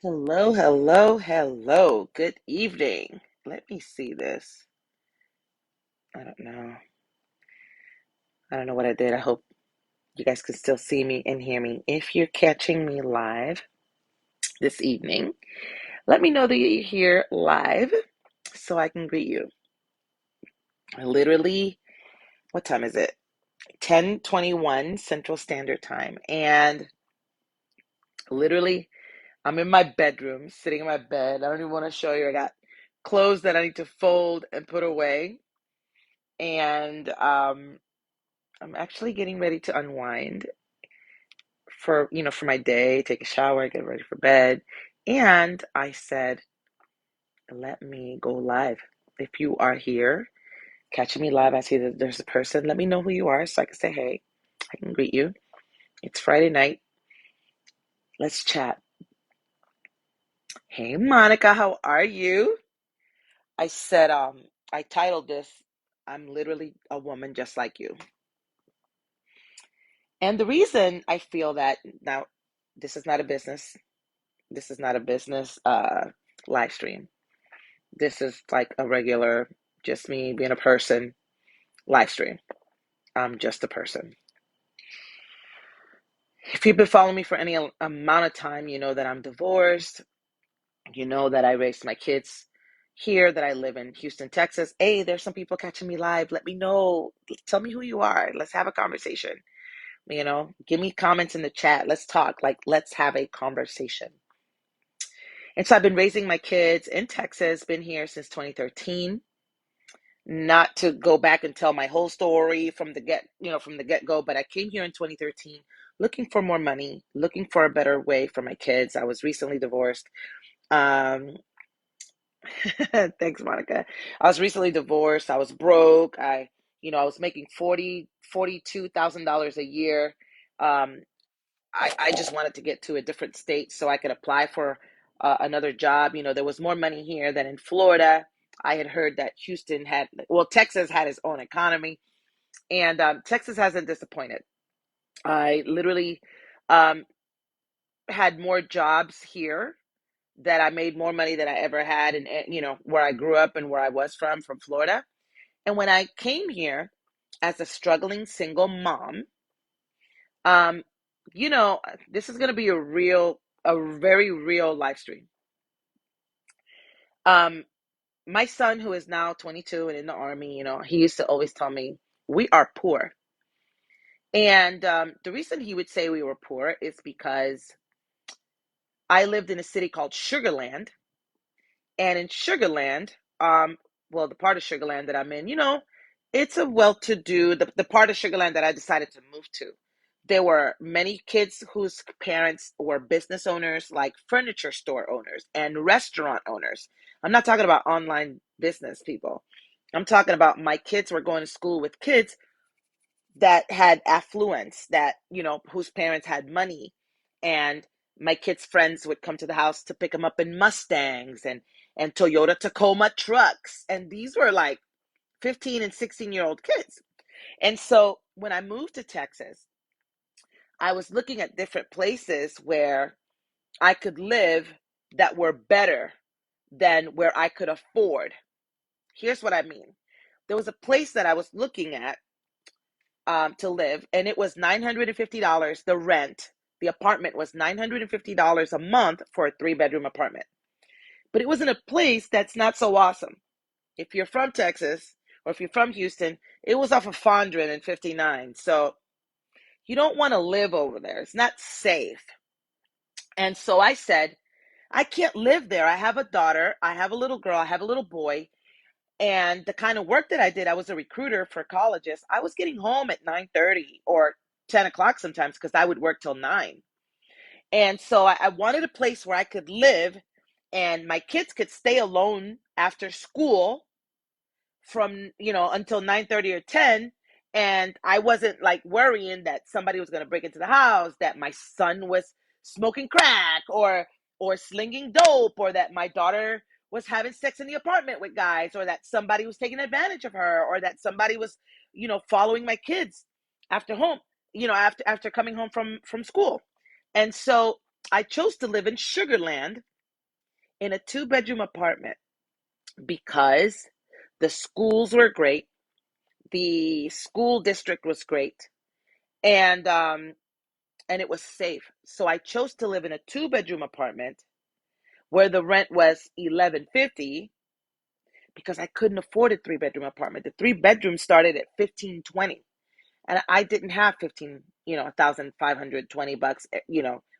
Hello, hello, hello. Good evening. Let me see this. I don't know. I don't know what I did. I hope you guys can still see me and hear me. If you're catching me live this evening, let me know that you're here live so I can greet you. Literally, what time is it? 10:21 Central Standard Time. And literally, I'm in my bedroom, sitting in my bed. I don't even want to show you. I got clothes that I need to fold and put away. And I'm actually getting ready to unwind for my day, take a shower, get ready for bed. And I said, let me go live. If you are here, catching me live, I see that there's a person. Let me know who you are so I can say, hey, I can greet you. It's Friday night. Let's chat. Hey, Monica, how are you? I said, I titled this, I'm literally a woman just like you. And the reason I feel that now, this is not a business. This is not a business live stream. This is like a regular, just me being a person live stream. I'm just a person. If you've been following me for any amount of time, you know that I'm divorced. You know that I raised my kids here, that I live in Houston, Texas. Hey, there's some people catching me live. Let me know. Tell me who you are. Let's have a conversation. Give me comments in the chat. Let's talk. Like, let's have a conversation. And so I've been raising my kids in Texas, been here since 2013. Not to go back and tell my whole story from the get-go, but I came here in 2013 looking for more money, looking for a better way for my kids. I was recently divorced. Um, thanks, Monica. I was recently divorced. I was broke. I was making $42,000 a year. Um, I just wanted to get to a different state so I could apply for another job. There was more money here than in Florida. I had heard that Texas had its own economy, and Texas hasn't disappointed. I literally um, had more jobs here, that I made more money than I ever had, and where I grew up and where I was from Florida. And when I came here as a struggling single mom, um, you know, this is going to be a very real live stream. Um, my son, who is now 22 and in the army, he used to always tell me, we are poor. And the reason he would say we were poor is because I lived in a city called Sugarland. And in Sugarland, the part of Sugarland that I'm in, it's a well-to-do, the part of Sugarland that I decided to move to. There were many kids whose parents were business owners, like furniture store owners and restaurant owners. I'm not talking about online business people. I'm talking about my kids were going to school with kids that had affluence, that, whose parents had money. And my kids' friends would come to the house to pick them up in Mustangs and Toyota Tacoma trucks. And these were like 15 and 16-year-old kids. And so when I moved to Texas, I was looking at different places where I could live that were better than where I could afford. Here's what I mean. There was a place that I was looking at to live, and it was $950. The rent, the apartment was $950 a month for a 3-bedroom apartment. But it was in a place that's not so awesome. If you're from Texas or if you're from Houston, it was off of Fondren and 59. So you don't want to live over there. It's not safe. And so I said, I can't live there. I have a daughter, I have a little girl, I have a little boy. And the kind of work that I did, I was a recruiter for colleges. I was getting home at 9:30 or 10 o'clock sometimes because I would work till 9. And so I wanted a place where I could live and my kids could stay alone after school from, until 9:30 or 10. And I wasn't like worrying that somebody was going to break into the house, that my son was smoking crack or slinging dope, or that my daughter was having sex in the apartment with guys, or that somebody was taking advantage of her, or that somebody was, following my kids after home, after coming home from school. And so I chose to live in Sugarland in a 2-bedroom apartment because the schools were great, the school district was great, and it was safe. So I chose to live in a 2-bedroom apartment where the rent was $11.50 because I couldn't afford a 3-bedroom apartment. The 3 bedrooms started at $15.20, and I didn't have 1,520 bucks,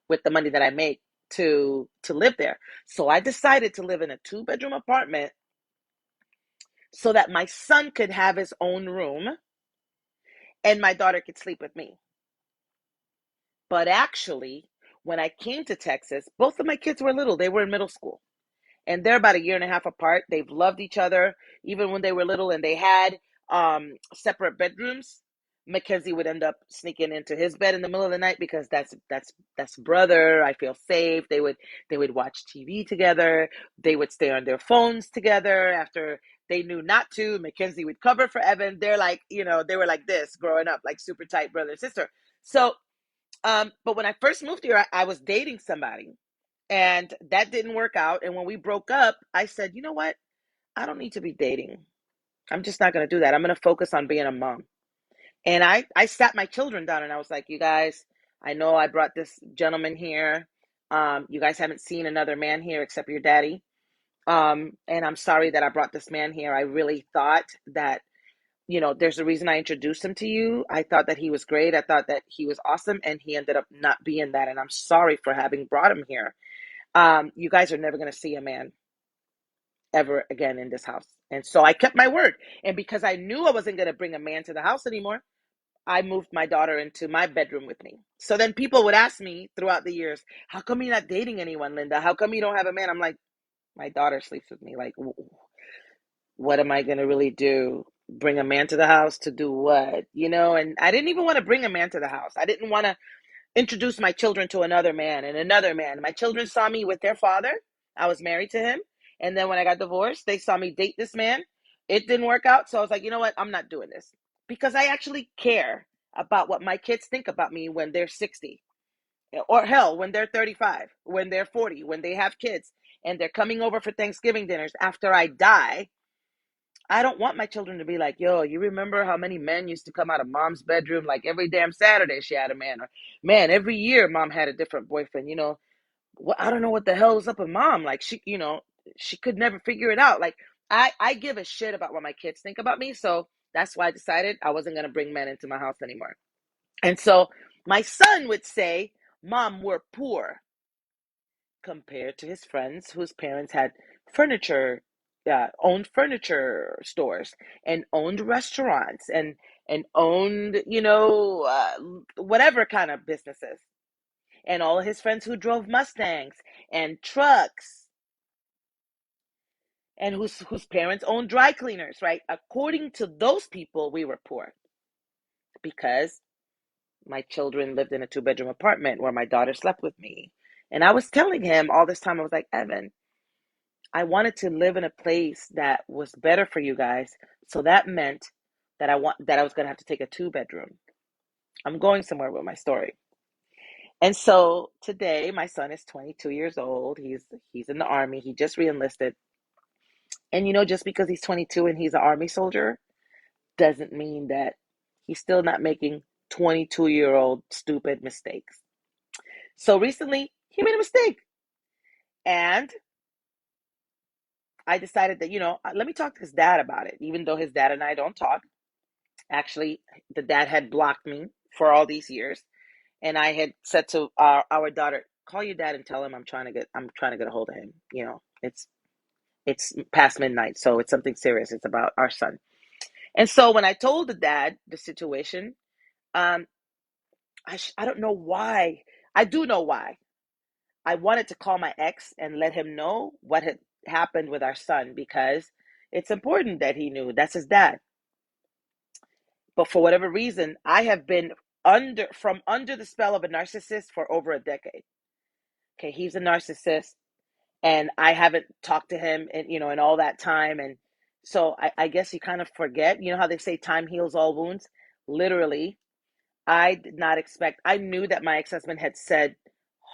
with the money that I make to live there. So I decided to live in a 2-bedroom apartment so that my son could have his own room and my daughter could sleep with me. But actually, when I came to Texas, both of my kids were little. They were in middle school. And they're about a year and a half apart. They've loved each other even when they were little, and they had separate bedrooms. Mackenzie would end up sneaking into his bed in the middle of the night because that's brother. I feel safe. They would watch TV together. They would stay on their phones together after they knew not to. Mackenzie would cover for Evan. They're like, they were like this growing up, like super tight brother and sister. So, but when I first moved here, I was dating somebody, and that didn't work out. And when we broke up, I said, you know what? I don't need to be dating. I'm just not going to do that. I'm going to focus on being a mom. And I sat my children down and I was like, you guys, I know I brought this gentleman here. You guys haven't seen another man here except your daddy. And I'm sorry that I brought this man here. I really thought that, there's a reason I introduced him to you. I thought that he was great. I thought that he was awesome. And he ended up not being that. And I'm sorry for having brought him here. You guys are never going to see a man ever again in this house. And so I kept my word. And because I knew I wasn't going to bring a man to the house anymore, I moved my daughter into my bedroom with me. So then people would ask me throughout the years, how come you're not dating anyone, Linda? How come you don't have a man? I'm like, my daughter sleeps with me. Like, what am I going to really do? Bring a man to the house to do what? And I didn't even want to bring a man to the house. I didn't want to introduce my children to another man and another man. My children saw me with their father. I was married to him. And then when I got divorced, they saw me date this man. It didn't work out. So I was like, you know what? I'm not doing this because I actually care about what my kids think about me when they're 60, or hell, when they're 35, when they're 40, when they have kids and they're coming over for Thanksgiving dinners after I die. I don't want my children to be like, yo, you remember how many men used to come out of mom's bedroom? Like every damn Saturday she had a man. Or, man, every year mom had a different boyfriend. I don't know what the hell was up with mom. Like she could never figure it out. Like I give a shit about what my kids think about me. So that's why I decided I wasn't going to bring men into my house anymore. And so my son would say, Mom, we're poor, compared to his friends whose parents had furniture, owned furniture stores and owned restaurants and owned, whatever kind of businesses. And all of his friends who drove Mustangs and trucks and whose parents owned dry cleaners, right? According to those people, we were poor because my children lived in a 2-bedroom apartment where my daughter slept with me. And I was telling him all this time, I was like, Evan, I wanted to live in a place that was better for you guys. So that meant that I was going to have to take a 2-bedroom. I'm going somewhere with my story. And so today my son is 22 years old. He's in the army. He just reenlisted. And just because he's 22 and he's an army soldier doesn't mean that he's still not making 22-year-old stupid mistakes. So recently he made a mistake. And I decided that, let me talk to his dad about it, even though his dad and I don't talk. Actually, the dad had blocked me for all these years, and I had said to our daughter, "Call your dad and tell him I'm trying to get a hold of him. It's past midnight, so it's something serious. It's about our son." And so when I told the dad the situation, um, I don't know why. I do know why. I wanted to call my ex and let him know what had happened with our son because it's important that he knew. That's his dad. But for whatever reason, I have been under the spell of a narcissist for over a decade. Okay, he's a narcissist, and I haven't talked to him in all that time. And so I guess you kind of forget. You know how they say time heals all wounds? Literally, I did not expect. I knew that my ex-husband had said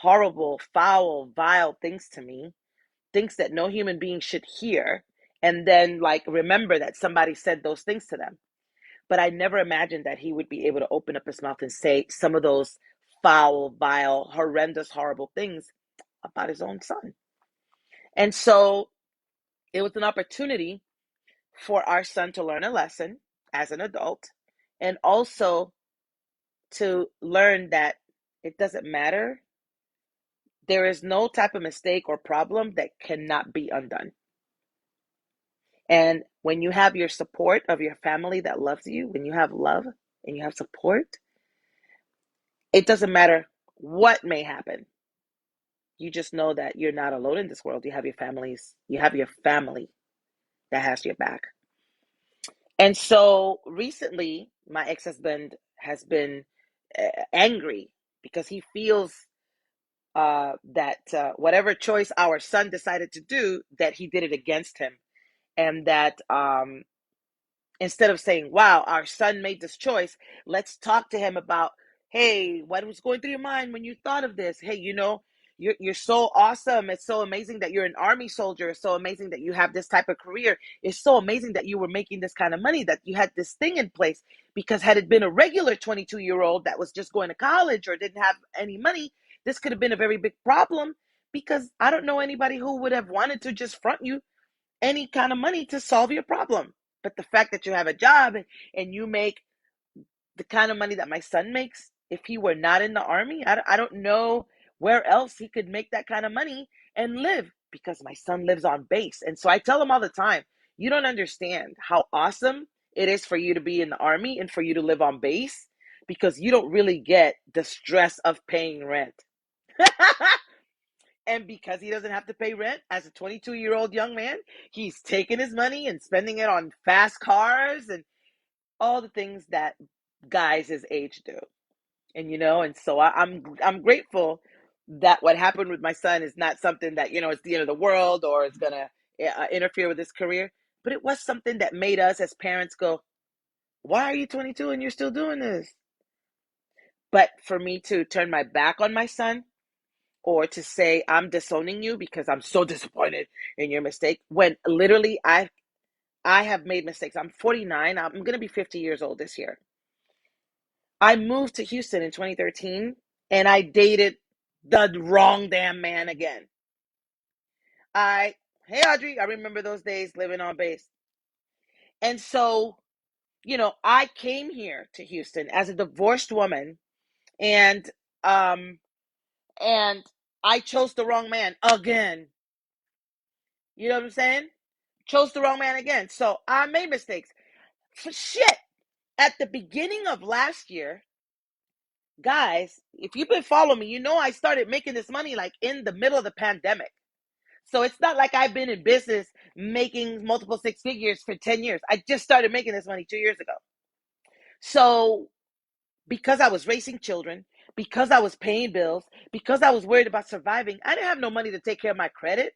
horrible, foul, vile things to me, things that no human being should hear, and then like remember that somebody said those things to them. But I never imagined that he would be able to open up his mouth and say some of those foul, vile, horrendous, horrible things about his own son. And so it was an opportunity for our son to learn a lesson as an adult, and also to learn that it doesn't matter. There is no type of mistake or problem that cannot be undone. And when you have your support of your family that loves you, when you have love and you have support, it doesn't matter what may happen. You just know that you're not alone in this world. You have your family that has your back. And so recently, my ex-husband has been angry because he feels that whatever choice our son decided to do, that he did it against him, and that instead of saying, wow, our son made this choice, let's talk to him about, hey, what was going through your mind when you thought of this? Hey, you're so awesome. It's so amazing that you're an army soldier. It's so amazing that you have this type of career. It's so amazing that you were making this kind of money, that you had this thing in place. Because had it been a regular 22-year-old that was just going to college or didn't have any money, this could have been a very big problem, because I don't know anybody who would have wanted to just front you any kind of money to solve your problem. But the fact that you have a job and you make the kind of money that my son makes, if he were not in the army, I don't know where else he could make that kind of money and live, because my son lives on base. And so I tell him all the time, you don't understand how awesome it is for you to be in the army and for you to live on base, because you don't really get the stress of paying rent. And because he doesn't have to pay rent as a 22-year-old young man, he's taking his money and spending it on fast cars and all the things that guys his age do. And so I'm grateful that what happened with my son is not something that, it's the end of the world or it's going to interfere with his career. But it was something that made us as parents go, why are you 22 and you're still doing this? But for me to turn my back on my son, or to say I'm disowning you because I'm so disappointed in your mistake, when literally I have made mistakes. I'm 49. I'm going to be 50 years old this year. I moved to Houston in 2013 and I dated the wrong damn man again. Hey Audrey, I remember those days living on base. And so, I came here to Houston as a divorced woman, and um and I chose the wrong man again. You know what I'm saying? Chose the wrong man again. So I made mistakes. For shit. At the beginning of last year, guys, if you've been following me, I started making this money like in the middle of the pandemic. So it's not like I've been in business making multiple six figures for 10 years. I just started making this money 2 years ago. So because I was raising children, because I was paying bills, because I was worried about surviving, I didn't have no money to take care of my credit.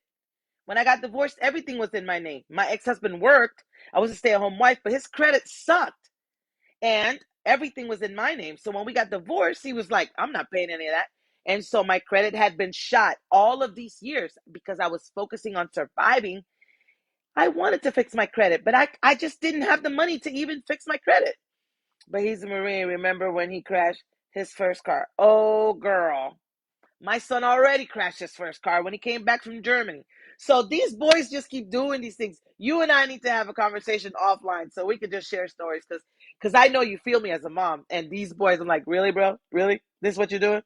When I got divorced, everything was in my name. My ex-husband worked. I was a stay-at-home wife, but his credit sucked. And everything was in my name. So when we got divorced, he was like, I'm not paying any of that. And so my credit had been shot all of these years because I was focusing on surviving. I wanted to fix my credit, but I just didn't have the money to even fix my credit. But he's a Marine. Remember when he crashed his first car? Oh, girl. My son already crashed his first car when he came back from Germany. So these boys just keep doing these things. You and I need to have a conversation offline so we can just share stories, because I know you feel me as a mom. And these boys, I'm like, really, bro? Really? This is what you're doing?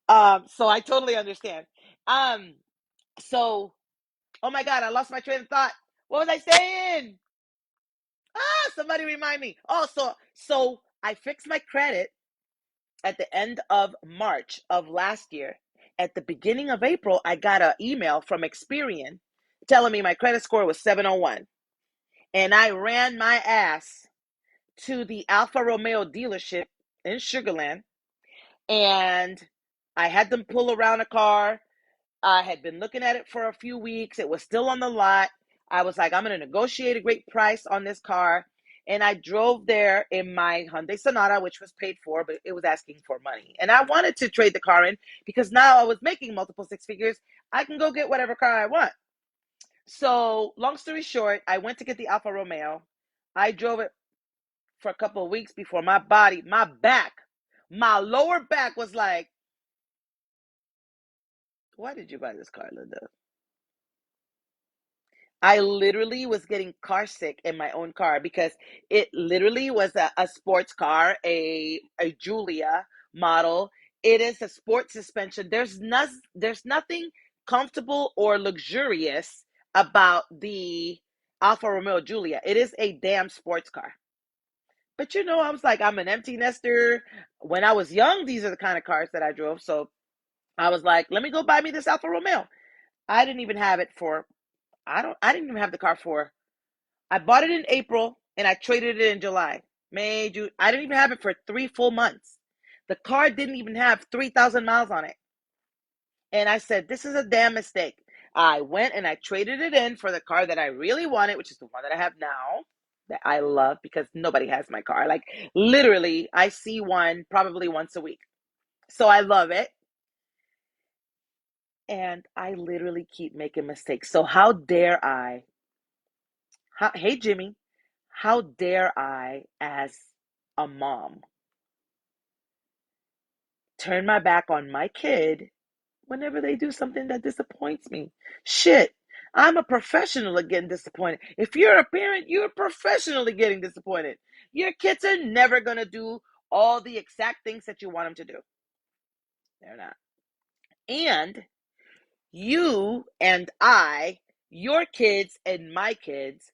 So I totally understand. Um, so oh my God, I lost my train of thought. What was I saying? Somebody remind me. Oh, so I fixed my credit at the end of March of last year. At the beginning of April, I got an email from Experian telling me my credit score was 701. And I ran my ass to the Alfa Romeo dealership in Sugarland, and I had them pull around a car. I had been looking at it for a few weeks. It was still on the lot. I was like, I'm going to negotiate a great price on this car. And I drove there in my Hyundai Sonata, which was paid for, but it was asking for money. And I wanted to trade the car in because now I was making multiple six figures. I can go get whatever car I want. So, long story short, I went to get the Alfa Romeo. I drove it for a couple of weeks before my body, my back, my lower back was like, why did you buy this car, Linda? I literally was getting car sick in my own car because it literally was a sports car, a Giulia model. It is a sports suspension. There's nothing comfortable or luxurious about the Alfa Romeo Giulia. It is a damn sports car. But I was like, I'm an empty nester. When I was young, these are the kind of cars that I drove. So I was like, let me go buy me this Alfa Romeo. I didn't even have it for I didn't even have the car for I bought it in April and I traded it in July. May, June. I didn't even have it for 3 full months. The car didn't even have 3,000 miles on it. And I said, this is a damn mistake. I went and I traded it in for the car that I really wanted, which is the one that I have now that I love because nobody has my car. Like literally, I see one probably once a week. So I love it. And I literally keep making mistakes. So how dare I? Hey, Jimmy, how dare I, as a mom, turn my back on my kid whenever they do something that disappoints me? Shit, I'm a professional at getting disappointed. If you're a parent, you're professionally getting disappointed. Your kids are never going to do all the exact things that you want them to do. They're not. And you and I, your kids and my kids,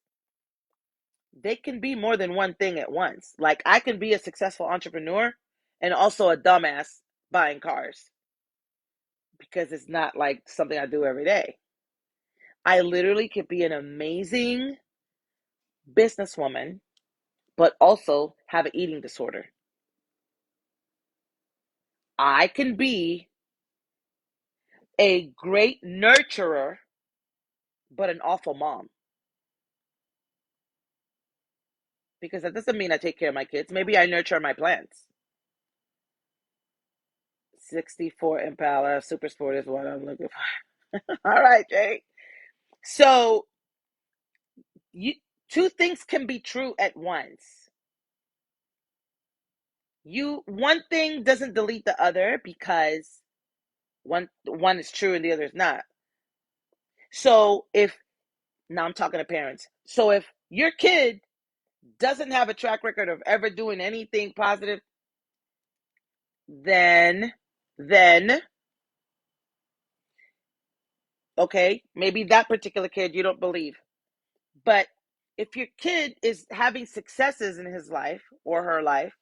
they can be more than one thing at once. Like I can be a successful entrepreneur and also a dumbass buying cars because it's not like something I do every day. I literally could be an amazing businesswoman, but also have an eating disorder. I can be a great nurturer, but an awful mom. Because that doesn't mean I take care of my kids. Maybe I nurture my plants. 64 Impala Super Sport is what I'm looking for. All right, Jay. So two things can be true at once. One thing doesn't delete the other because one is true and the other is not. So if now I'm talking to parents. So if your kid doesn't have a track record of ever doing anything positive, then okay, maybe that particular kid you don't believe. But if your kid is having successes in his life or her life,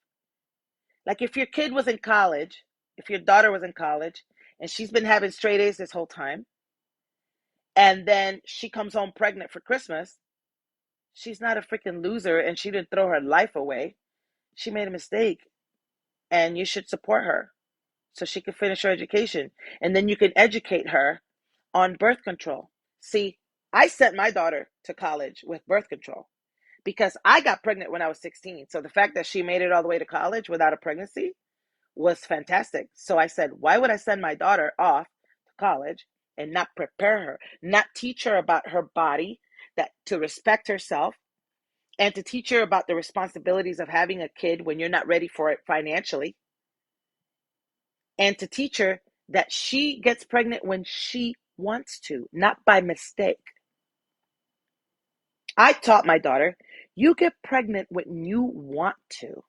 like if your kid was in college, if your daughter was in college and she's been having straight A's this whole time, and then she comes home pregnant for Christmas, she's not a freaking loser and she didn't throw her life away. She made a mistake and you should support her so she can finish her education. And then you can educate her on birth control. See, I sent my daughter to college with birth control because I got pregnant when I was 16. So the fact that she made it all the way to college without a pregnancy was fantastic. So I said, why would I send my daughter off to college and not prepare her, not teach her about her body, that to respect herself, and to teach her about the responsibilities of having a kid when you're not ready for it financially, and to teach her that she gets pregnant when she wants to, not by mistake. I taught my daughter, you get pregnant when you want to,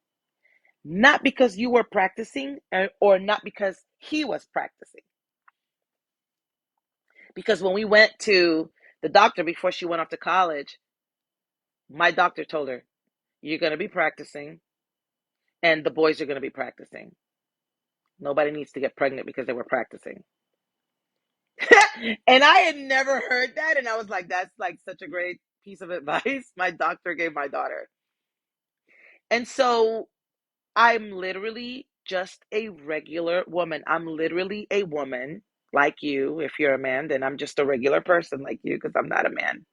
not because you were practicing or not because he was practicing. Because when we went to the doctor before she went off to college, my doctor told her, you're going to be practicing and the boys are going to be practicing. Nobody needs to get pregnant because they were practicing. And I had never heard that. And I was like, that's like such a great piece of advice my doctor gave my daughter. And so I'm literally just a regular woman. I'm literally a woman like you. If you're a man, then I'm just a regular person like you because I'm not a man.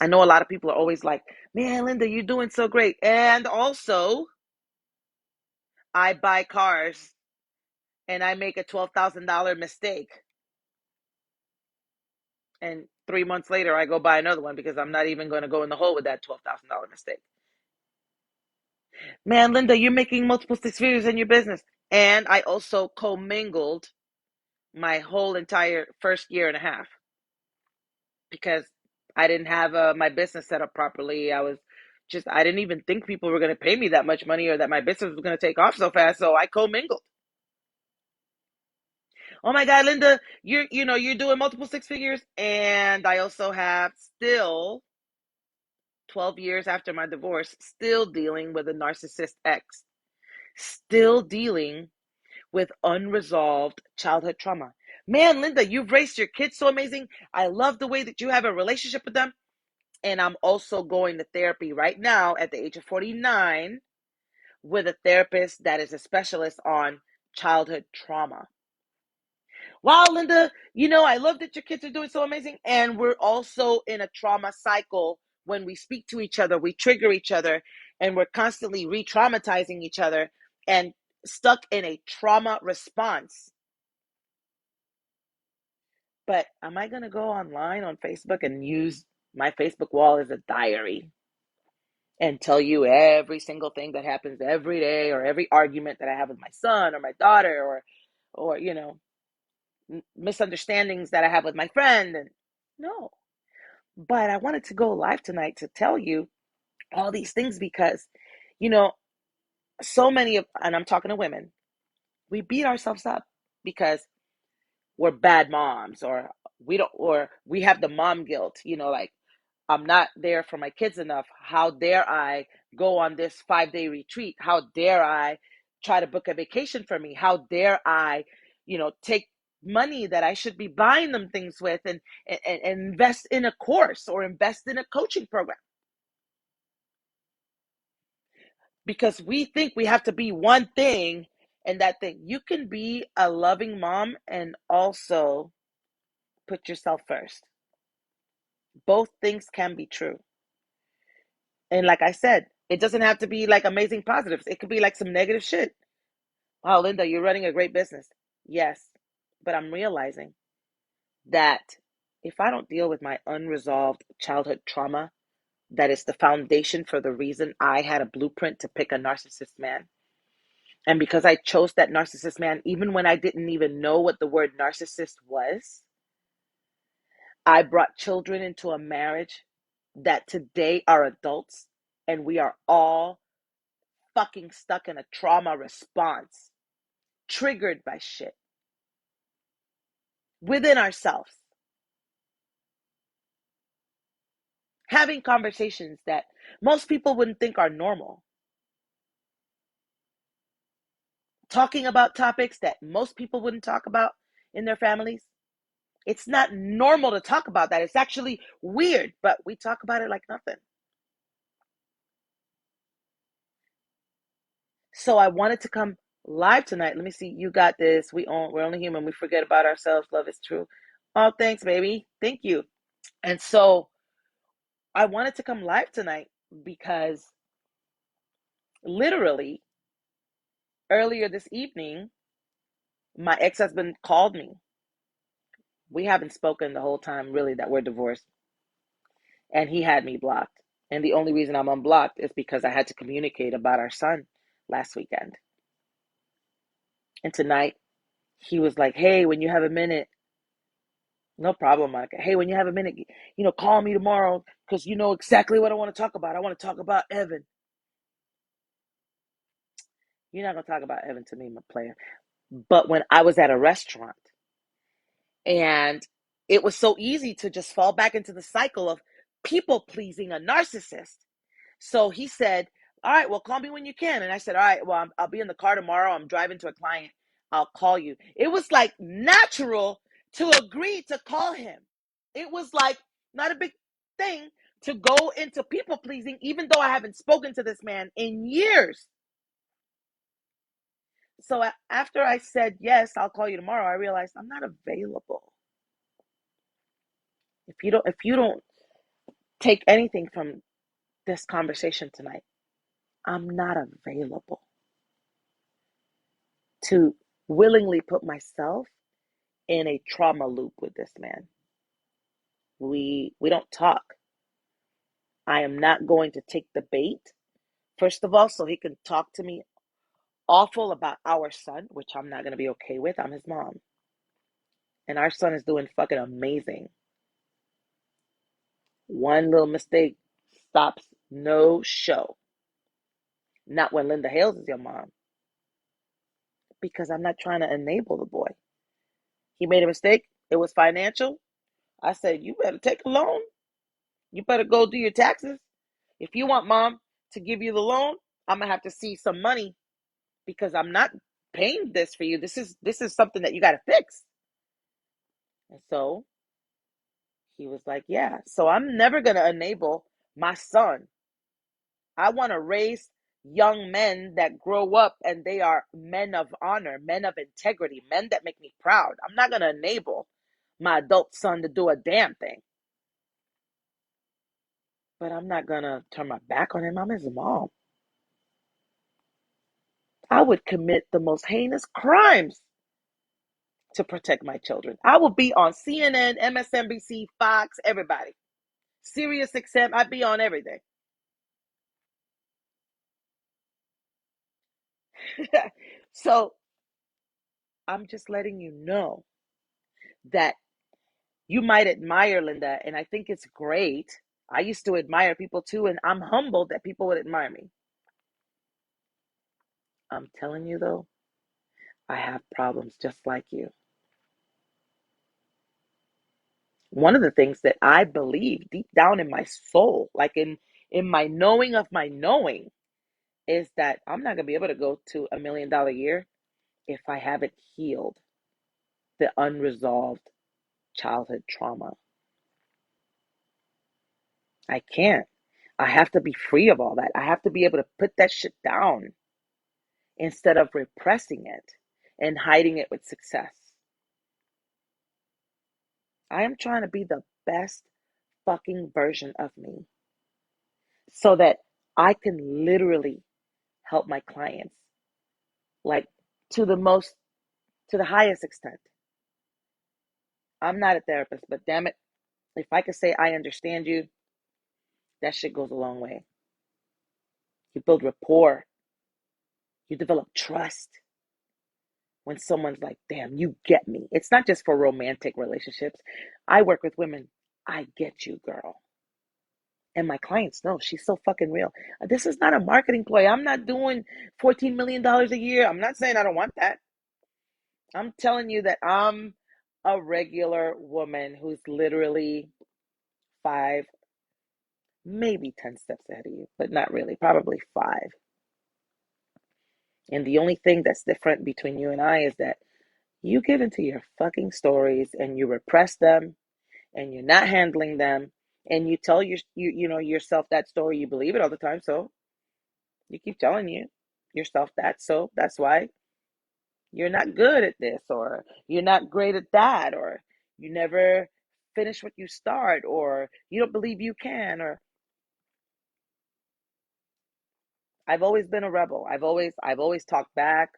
I know a lot of people are always like, man, Linda, you're doing so great. And also, I buy cars and I make a $12,000 mistake. And 3 months later, I go buy another one because I'm not even going to go in the hole with that $12,000 mistake. Man, Linda, you're making multiple six figures in your business. And I also commingled my whole entire first year and a half because I didn't have my business set up properly. I didn't even think people were going to pay me that much money or that my business was going to take off so fast. So I commingled. Oh my God, Linda, you're doing multiple six figures. And I also have still 12 years after my divorce, still dealing with a narcissist ex, still dealing with unresolved childhood trauma. Man, Linda, you've raised your kids so amazing. I love the way that you have a relationship with them. And I'm also going to therapy right now at the age of 49 with a therapist that is a specialist on childhood trauma. Wow, Linda, I love that your kids are doing so amazing. And we're also in a trauma cycle. When we speak to each other, we trigger each other, and we're constantly re traumatizing each other and stuck in a trauma response. But am I going to go online on Facebook and use my Facebook wall as a diary and tell you every single thing that happens every day, or every argument that I have with my son or my daughter, or misunderstandings that I have with my friend? And no. But I wanted to go live tonight to tell you all these things because, you know, so many of, and I'm talking to women, we beat ourselves up because we're bad moms, or we have the mom guilt, like, I'm not there for my kids enough. How dare I go on this 5-day retreat? How dare I try to book a vacation for me? How dare I, take money that I should be buying them things with, and invest in a course or invest in a coaching program? Because we think we have to be one thing, and that thing. You can be a loving mom and also put yourself first. Both things can be true. And like I said, it doesn't have to be like amazing positives. It could be like some negative shit. Wow, Linda, you're running a great business. Yes, but I'm realizing that if I don't deal with my unresolved childhood trauma, that is the foundation for the reason I had a blueprint to pick a narcissist man. And because I chose that narcissist man, even when I didn't even know what the word narcissist was, I brought children into a marriage that today are adults, and we are all fucking stuck in a trauma response, triggered by shit within ourselves, having conversations that most people wouldn't think are normal, talking about topics that most people wouldn't talk about in their families. It's not normal to talk about that. It's actually weird, but we talk about it like nothing. So I wanted to come live tonight. Let me see. You got this. We're only human. We forget about ourselves. Love is true. Oh, thanks, baby. Thank you. And so I wanted to come live tonight because literally earlier this evening, my ex-husband called me. We haven't spoken the whole time, really, that we're divorced. And he had me blocked. And the only reason I'm unblocked is because I had to communicate about our son last weekend. And tonight, he was like, hey, when you have a minute, no problem, Monica. Hey, when you have a minute, call me tomorrow because you know exactly what I want to talk about. I want to talk about Evan. You're not going to talk about Evan to me, my player. But when I was at a restaurant, and it was so easy to just fall back into the cycle of people pleasing a narcissist. So he said, all right, well, call me when you can. And I said, all right, well, I'll be in the car tomorrow. I'm driving to a client. I'll call you. It was like natural to agree to call him. It was like not a big thing to go into people pleasing, even though I haven't spoken to this man in years. So after I said, yes, I'll call you tomorrow, I realized I'm not available. If you don't take anything from this conversation tonight, I'm not available to willingly put myself in a trauma loop with this man. We don't talk. I am not going to take the bait. First of all, so he can talk to me awful about our son, which I'm not going to be okay with. I'm his mom. And our son is doing fucking amazing. One little mistake stops no show. Not when Linda Hales is your mom. Because I'm not trying to enable the boy. He made a mistake. It was financial. I said, you better take a loan. You better go do your taxes. If you want mom to give you the loan, I'm going to have to see some money because I'm not paying this for you. This is something that you got to fix. And so he was like, yeah. So I'm never going to enable my son. I want to raise young men that grow up and they are men of honor, men of integrity, men that make me proud. I'm not going to enable my adult son to do a damn thing. But I'm not going to turn my back on him. I'm his mom. I would commit the most heinous crimes to protect my children. I will be on CNN, MSNBC, Fox, everybody. Sirius XM, I'd be on everything. So I'm just letting you know that you might admire Linda, and I think it's great. I used to admire people too, and I'm humbled that people would admire me. I'm telling you though, I have problems just like you. One of the things that I believe deep down in my soul, like in my knowing of my knowing, is that I'm not gonna be able to go to $1 million a year if I haven't healed the unresolved childhood trauma. I can't. I have to be free of all that. I have to be able to put that shit down instead of repressing it and hiding it with success. I am trying to be the best fucking version of me so that I can literally help my clients like to the highest extent. I'm not a therapist, but damn it, if I could say I understand you, that shit goes a long way. You build rapport, you develop trust when someone's like, damn, you get me. It's not just for romantic relationships. I work with women. I get you, girl. And my clients know she's so fucking real. This is not a marketing ploy. I'm not doing $14 million a year. I'm not saying I don't want that. I'm telling you that I'm a regular woman who's literally 5, maybe 10 steps ahead of you, but not really, probably 5. And the only thing that's different between you and I is that you get into your fucking stories and you repress them and you're not handling them and you tell yourself that story. You believe it all the time, so you keep telling yourself that. So that's why you're not good at this, or you're not great at that, or you never finish what you start, or you don't believe you can. Or I've always been a rebel. I've always talked back.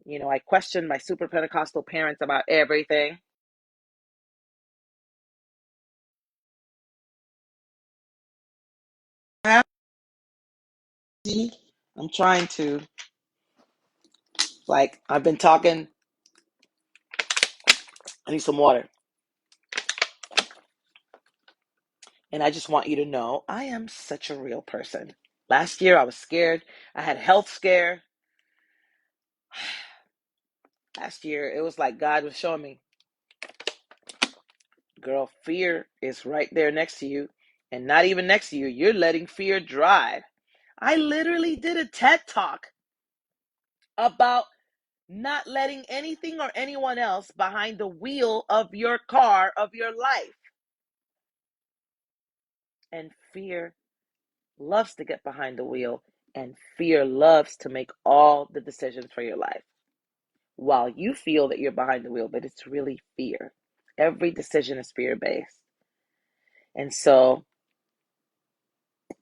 I questioned my super Pentecostal parents about everything. I'm trying to, like, I've been talking. I need some water. And I just want you to know I am such a real person. Last year I was scared. I had a health scare. Last year it was like God was showing me, girl, fear is right there next to you. And not even next to you. You're letting fear drive. I literally did a TED talk about not letting anything or anyone else behind the wheel of your car, of your life. And fear loves to get behind the wheel, and fear loves to make all the decisions for your life. While you feel that you're behind the wheel, but it's really fear. Every decision is fear based. And so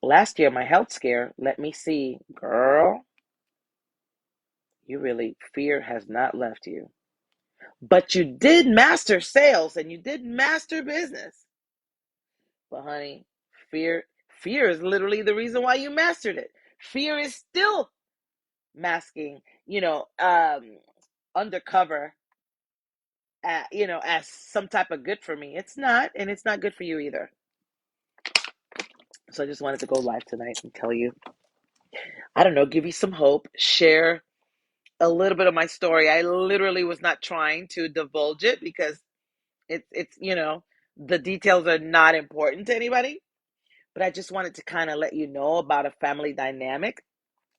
last year, my health scare let me see, girl, fear has not left you. But you did master sales and you did master business. But honey, fear is literally the reason why you mastered it. Fear is still masking, undercover, as some type of good for me. It's not, and it's not good for you either. So I just wanted to go live tonight and tell you, I don't know, give you some hope, share a little bit of my story. I literally was not trying to divulge it because it's the details are not important to anybody, but I just wanted to kind of let you know about a family dynamic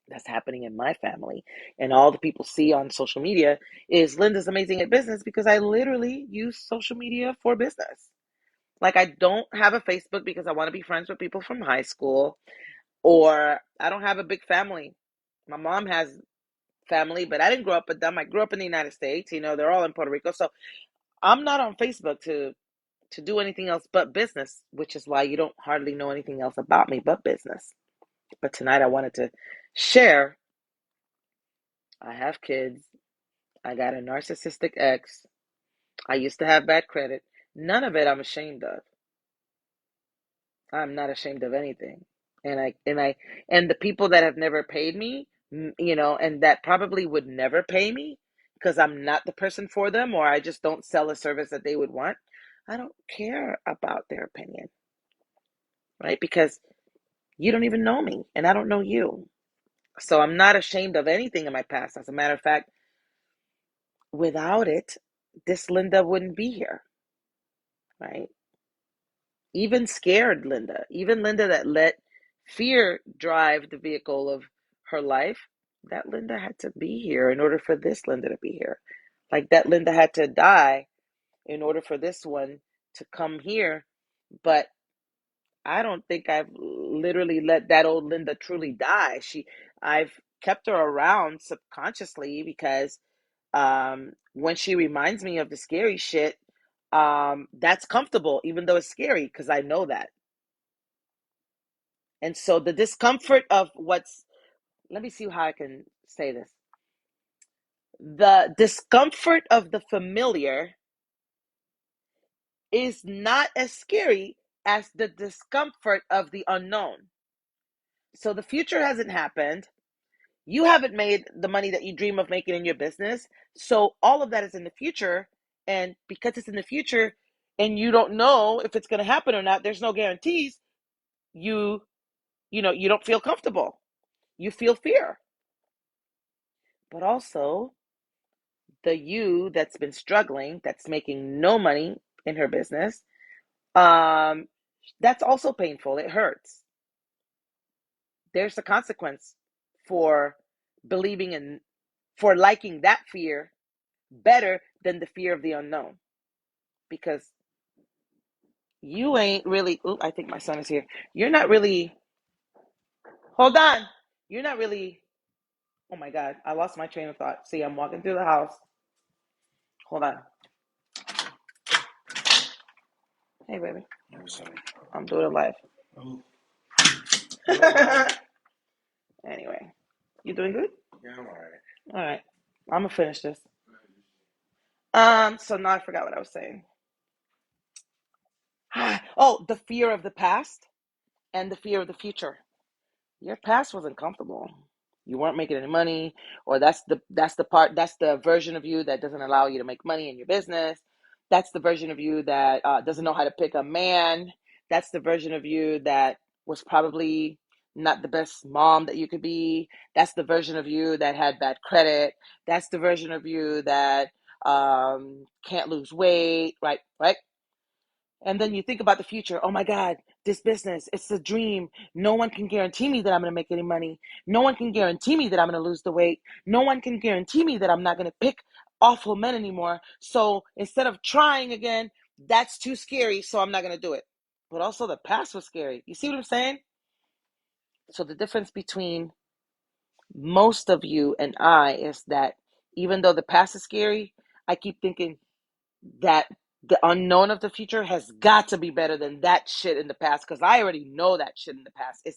that's happening in my family. And all the people see on social media is Linda's amazing at business because I literally use social media for business. Like, I don't have a Facebook because I want to be friends with people from high school, or I don't have a big family. My mom has family, but I didn't grow up with them. I grew up in the United States. They're all in Puerto Rico. So I'm not on Facebook to do anything else but business, which is why you don't hardly know anything else about me but business. But tonight I wanted to share. I have kids. I got a narcissistic ex. I used to have bad credit. None of it I'm ashamed of. I'm not ashamed of anything. And the people that have never paid me, and that probably would never pay me because I'm not the person for them, or I just don't sell a service that they would want. I don't care about their opinion, right? Because you don't even know me and I don't know you. So I'm not ashamed of anything in my past. As a matter of fact, without it, this Linda wouldn't be here, right? Even scared Linda, even Linda that let fear drive the vehicle of her life, that Linda had to be here in order for this Linda to be here. Like, that Linda had to die in order for this one to come here. But I don't think I've literally let that old Linda truly die. I've kept her around subconsciously because when she reminds me of the scary shit, that's comfortable, even though it's scary, because I know that. And so the discomfort of let me see how I can say this. The discomfort of the familiar is not as scary as the discomfort of the unknown. So the future hasn't happened. You haven't made the money that you dream of making in your business. So all of that is in the future. And because it's in the future and you don't know if it's going to happen or not, there's no guarantees. You don't feel comfortable. You feel fear. But also, the you that's been struggling, that's making no money in her business, that's also painful. It hurts. There's a consequence for believing in, for liking that fear better than the fear of the unknown. Because you ain't really, I think my son is here. You're not really, hold on. You're not really, oh my God, I lost my train of thought. See, I'm walking through the house. Hold on. Hey, baby. I'm sorry. I'm doing it live. Oh, Anyway, you doing good? yeah, I'm alright. All right. I'm gonna finish this. So now I forgot what I was saying. Oh, the fear of the past and the fear of the future. Your past wasn't comfortable. You weren't making any money, or that's the version of you that doesn't allow you to make money in your business. That's the version of you that doesn't know how to pick a man. That's the version of you that was probably not the best mom that you could be. That's the version of you that had bad credit. That's the version of you that can't lose weight, right? Right? And then you think about the future. Oh my God, this business, it's a dream. No one can guarantee me that I'm going to make any money. No one can guarantee me that I'm going to lose the weight. No one can guarantee me that I'm not going to pick awful men anymore. So instead of trying again, that's too scary. So I'm not going to do it. But also the past was scary. You see what I'm saying? So the difference between most of you and I is that even though the past is scary, I keep thinking that The unknown of the future has got to be better than that shit in the past, because I already know that shit in the past.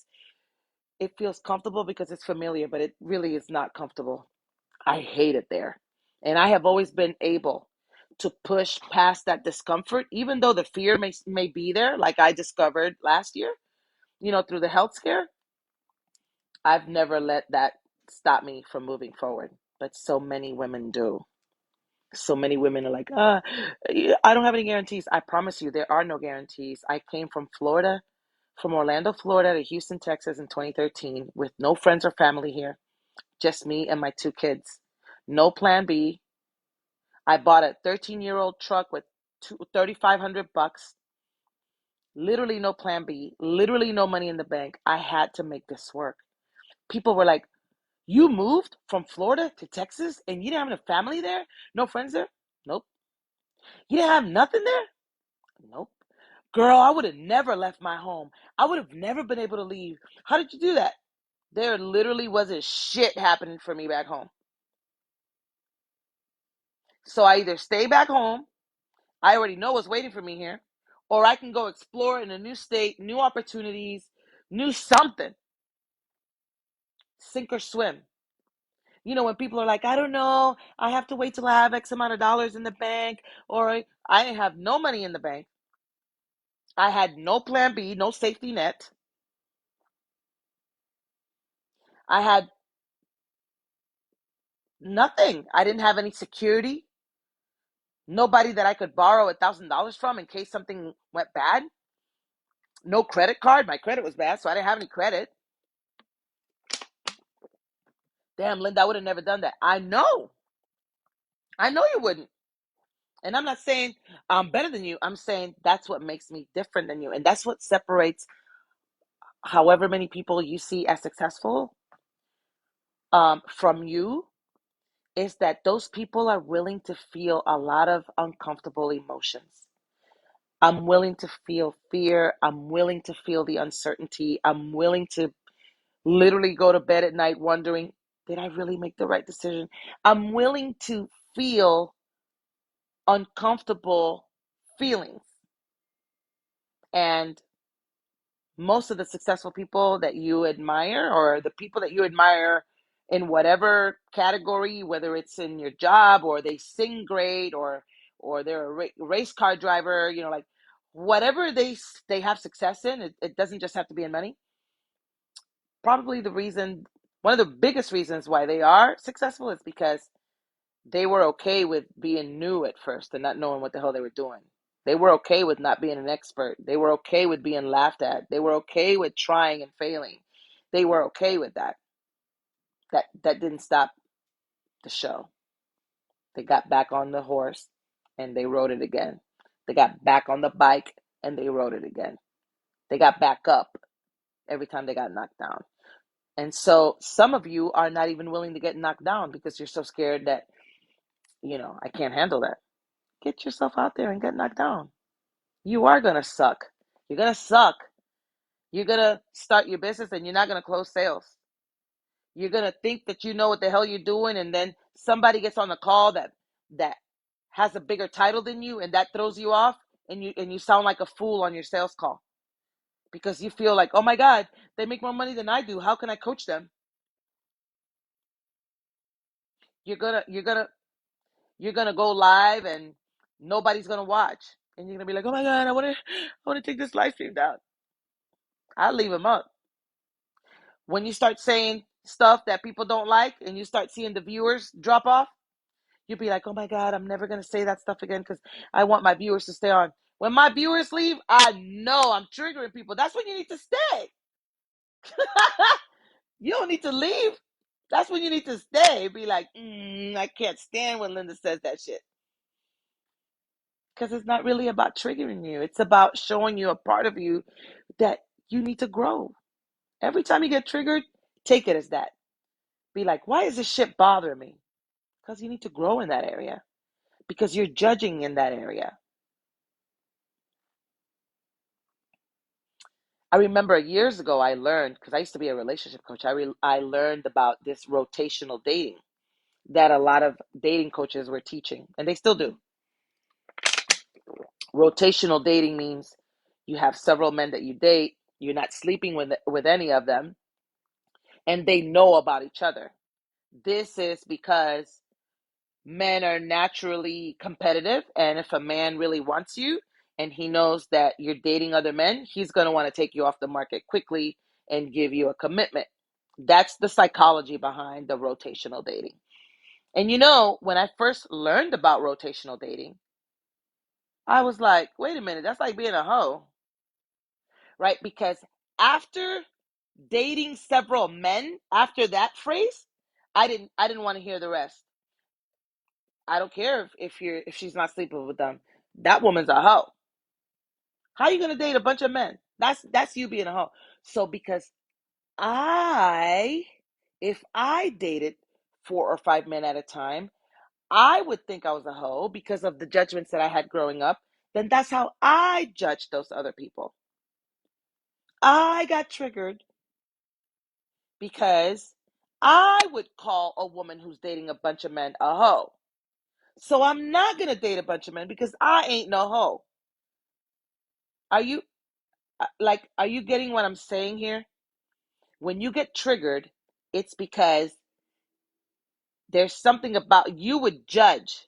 It feels comfortable because it's familiar, but it really is not comfortable. I hate it there. And I have always been able to push past that discomfort, even though the fear may be there, like I discovered last year, through the health scare. I've never let that stop me from moving forward. But so many women do. So many women are like, I don't have any guarantees. I promise you, there are no guarantees. I came from Florida, from Orlando, Florida to Houston, Texas in 2013 with no friends or family here, just me and my two kids. No plan B. I bought a 13-year-old truck with $3,500. Literally no plan B. Literally no money in the bank. I had to make this work. People were like, you moved from Florida to Texas and you didn't have a family there? No friends there? Nope. You didn't have nothing there? Nope. Girl, I would have never left my home. I would have never been able to leave. How did you do that? There literally wasn't shit happening for me back home. So I either stay back home, I already know what's waiting for me here, or I can go explore in a new state, new opportunities, new something. Sink or swim. When people are like, I don't know, I have to wait till I have X amount of dollars in the bank, or I didn't have no money in the bank. I had no plan B, no safety net. I had nothing. I didn't have any security. Nobody that I could borrow $1,000 from in case something went bad. No credit card. My credit was bad, so I didn't have any credit. Damn, Linda, I would have never done that. I know. I know you wouldn't. And I'm not saying I'm better than you. I'm saying that's what makes me different than you. And that's what separates however many people you see as successful from you, is that those people are willing to feel a lot of uncomfortable emotions. I'm willing to feel fear. I'm willing to feel the uncertainty. I'm willing to literally go to bed at night wondering, did I really make the right decision? I'm willing to feel uncomfortable feelings. And most of the successful people that you admire, or the people that you admire in whatever category, whether it's in your job or they sing great, or they're a race car driver, like whatever they have success in, it doesn't just have to be in money. Probably one of the biggest reasons why they are successful is because they were okay with being new at first and not knowing what the hell they were doing. They were okay with not being an expert. They were okay with being laughed at. They were okay with trying and failing. They were okay with that. That didn't stop the show. They got back on the horse and they rode it again. They got back on the bike and they rode it again. They got back up every time they got knocked down. And so some of you are not even willing to get knocked down because you're so scared that, I can't handle that. Get yourself out there and get knocked down. You are going to suck. You're going to suck. You're going to start your business and you're not going to close sales. You're going to think that you know what the hell you're doing, and then somebody gets on the call that has a bigger title than you, and that throws you off, and you sound like a fool on your sales call because you feel like, "Oh my God, they make more money than I do. How can I coach them?" You're going to go live and nobody's going to watch. And you're going to be like, "Oh my God, I want to take this live stream down." I'll leave them up. When you start saying stuff that people don't like and you start seeing the viewers drop off, you'll be like, oh my God, I'm never going to say that stuff again because I want my viewers to stay on. When my viewers leave, I know I'm triggering people. That's when you need to stay. You don't need to leave. That's when you need to stay. Be like, I can't stand when Linda says that shit. Because it's not really about triggering you. It's about showing you a part of you that you need to grow. Every time you get triggered, take it as that. Be like, why is this shit bothering me? Because you need to grow in that area. Because you're judging in that area. I remember years ago I learned, because I used to be a relationship coach, I learned about this rotational dating that a lot of dating coaches were teaching, and they still do. Rotational dating means you have several men that you date, you're not sleeping with any of them, and they know about each other. This is because men are naturally competitive, and if a man really wants you and he knows that you're dating other men, he's going to want to take you off the market quickly and give you a commitment. That's the psychology behind the rotational dating. And when I first learned about rotational dating, I was like, wait a minute, that's like being a hoe, right? Because after dating several men, after that phrase, I didn't want to hear the rest. I don't care if she's not sleeping with them. That woman's a hoe. How are you gonna date a bunch of men? That's you being a hoe. So because I if I dated 4 or 5 men at a time, I would think I was a hoe because of the judgments that I had growing up. Then that's how I judged those other people. I got triggered because I would call a woman who's dating a bunch of men a hoe. So I'm not gonna date a bunch of men because I ain't no hoe. Are you are you getting what I'm saying here? When you get triggered, it's because there's something about you would judge.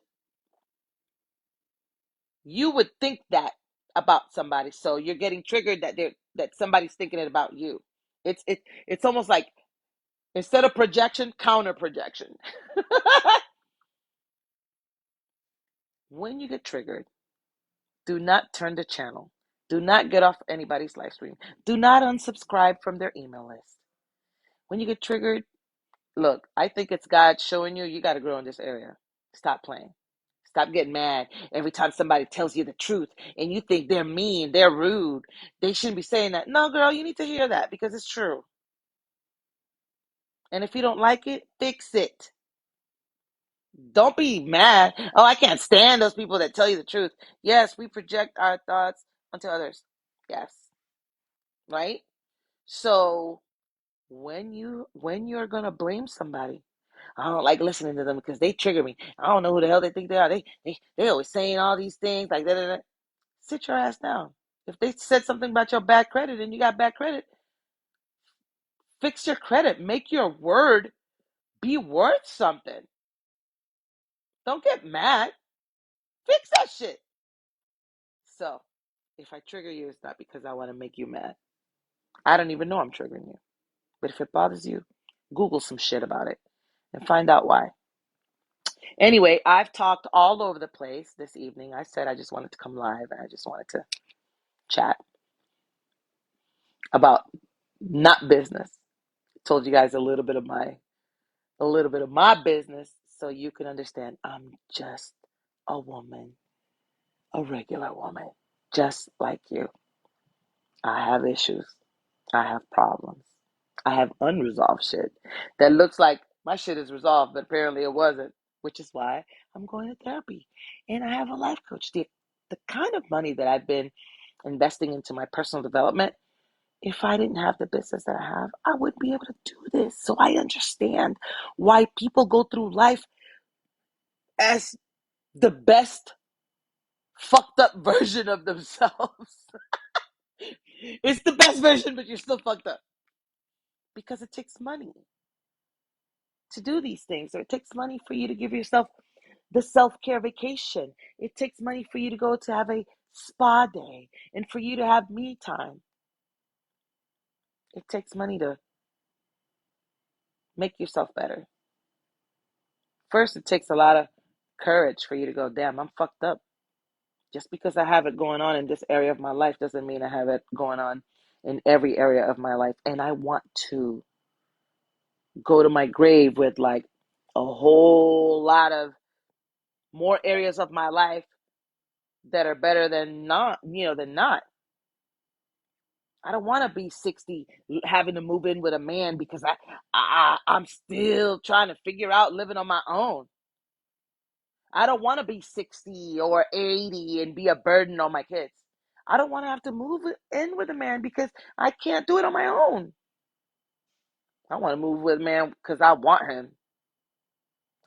You would think that about somebody. So you're getting triggered that somebody's thinking it about you. It's almost like instead of projection, counter projection. When you get triggered, do not turn the channel. Do not get off anybody's live stream. Do not unsubscribe from their email list. When you get triggered, look, I think it's God showing you got to grow in this area. Stop playing. Stop getting mad every time somebody tells you the truth and you think they're mean, they're rude. They shouldn't be saying that. No, girl, you need to hear that because it's true. And if you don't like it, fix it. Don't be mad. Oh, I can't stand those people that tell you the truth. Yes, we project our thoughts onto others. Yes. Right? So when you're gonna blame somebody, I don't like listening to them because they trigger me. I don't know who the hell they think they are. They always saying all these things like that. Sit your ass down. If they said something about your bad credit and you got bad credit, fix your credit. Make your word be worth something. Don't get mad. Fix that shit. So, if I trigger you, it's not because I want to make you mad. I don't even know I'm triggering you. But if it bothers you, Google some shit about it and find out why. Anyway, I've talked all over the place this evening. I said I just wanted to come live and I just wanted to chat about not business. Told you guys a little bit of my business so you can understand I'm just a woman, a regular woman, just like you. I have issues. I have problems. I have unresolved shit that looks like my shit is resolved, but apparently it wasn't, which is why I'm going to therapy. And I have a life coach. The kind of money that I've been investing into my personal development, if I didn't have the business that I have, I wouldn't be able to do this. So I understand why people go through life as the best fucked up version of themselves. It's the best version, but you're still fucked up. Because it takes money to do these things, or it takes money for you to give yourself the self-care vacation. It takes money for you to go to have a spa day and for you to have me time. It takes money to make yourself better. First, it takes a lot of courage for you to go, damn, I'm fucked up. Just because I have it going on in this area of my life doesn't mean I have it going on in every area of my life. And I want to go to my grave with like a whole lot of more areas of my life that are better than not, than not. I don't want to be 60 having to move in with a man because I'm still trying to figure out living on my own. I don't want to be 60 or 80 and be a burden on my kids. I don't want to have to move in with a man because I can't do it on my own. I want to move with a man because I want him.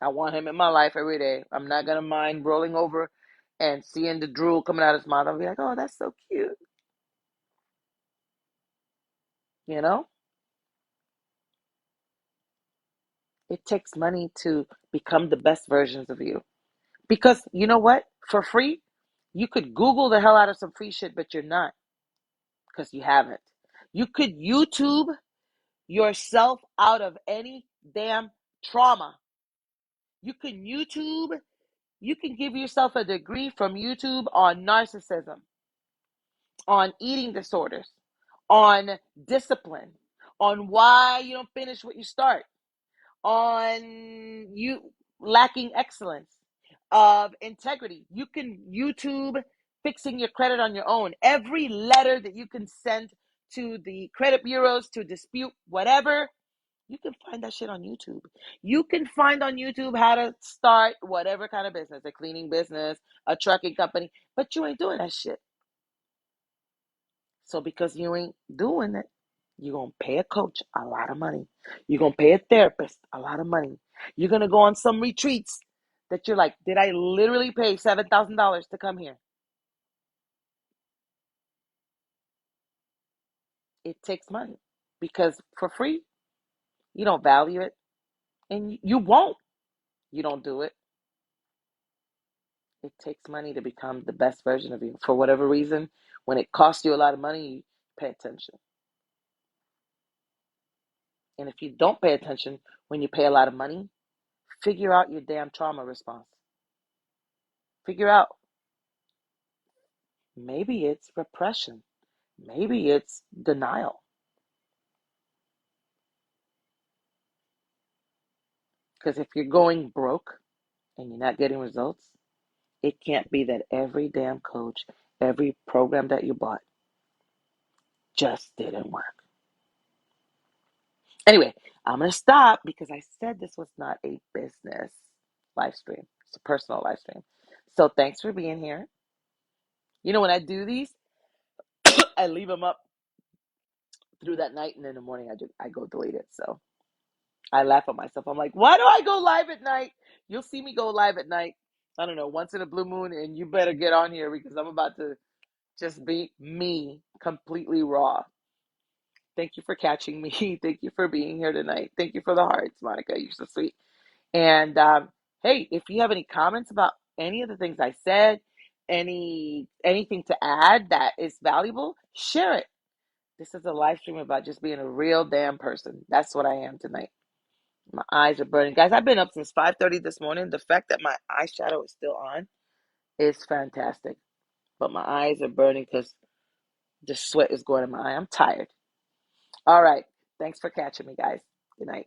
I want him in my life every day. I'm not going to mind rolling over and seeing the drool coming out of his mouth, I'll be like, oh, that's so cute. You know, it takes money to become the best versions of you. Because you know what? For free, you could Google the hell out of some free shit, but you're not because you haven't. You could YouTube yourself out of any damn trauma. You can YouTube, you can give yourself a degree from YouTube on narcissism, on eating disorders, on discipline, on why you don't finish what you start, on you lacking excellence, of integrity. You can YouTube fixing your credit on your own. Every letter that you can send to the credit bureaus to dispute whatever, you can find that shit on YouTube. You can find on YouTube how to start whatever kind of business, a cleaning business, a trucking company, but you ain't doing that shit. So because you ain't doing it, you're going to pay a coach a lot of money. You're going to pay a therapist a lot of money. You're going to go on some retreats that you're like, did I literally pay $7,000 to come here? It takes money because for free, you don't value it and you won't. You don't do it. It takes money to become the best version of you. For whatever reason, when it costs you a lot of money, you pay attention. And if you don't pay attention when you pay a lot of money, figure out your damn trauma response. Figure out, maybe it's repression. Maybe it's denial. Because if you're going broke and you're not getting results, it can't be that every damn coach, every program that you bought just didn't work. Anyway, I'm going to stop because I said this was not a business live stream. It's a personal live stream. So thanks for being here. You know, when I do these, I leave them up through that night, and in the morning I go delete it. So I laugh at myself. I'm like, why do I go live at night? You'll see me go live at night, I don't know, once in a blue moon, and you better get on here because I'm about to just be me, completely raw. Thank you for catching me. Thank you for being here tonight. Thank you for the hearts, Monica. You're so sweet. And hey, if you have any comments about any of the things I said, anything to add that is valuable, share it. This is a live stream about just being a real damn person. That's what I am tonight. My eyes are burning. Guys, I've been up since 5:30 this morning. The fact that my eyeshadow is still on is fantastic. But my eyes are burning because the sweat is going in my eye. I'm tired. All right. Thanks for catching me, guys. Good night.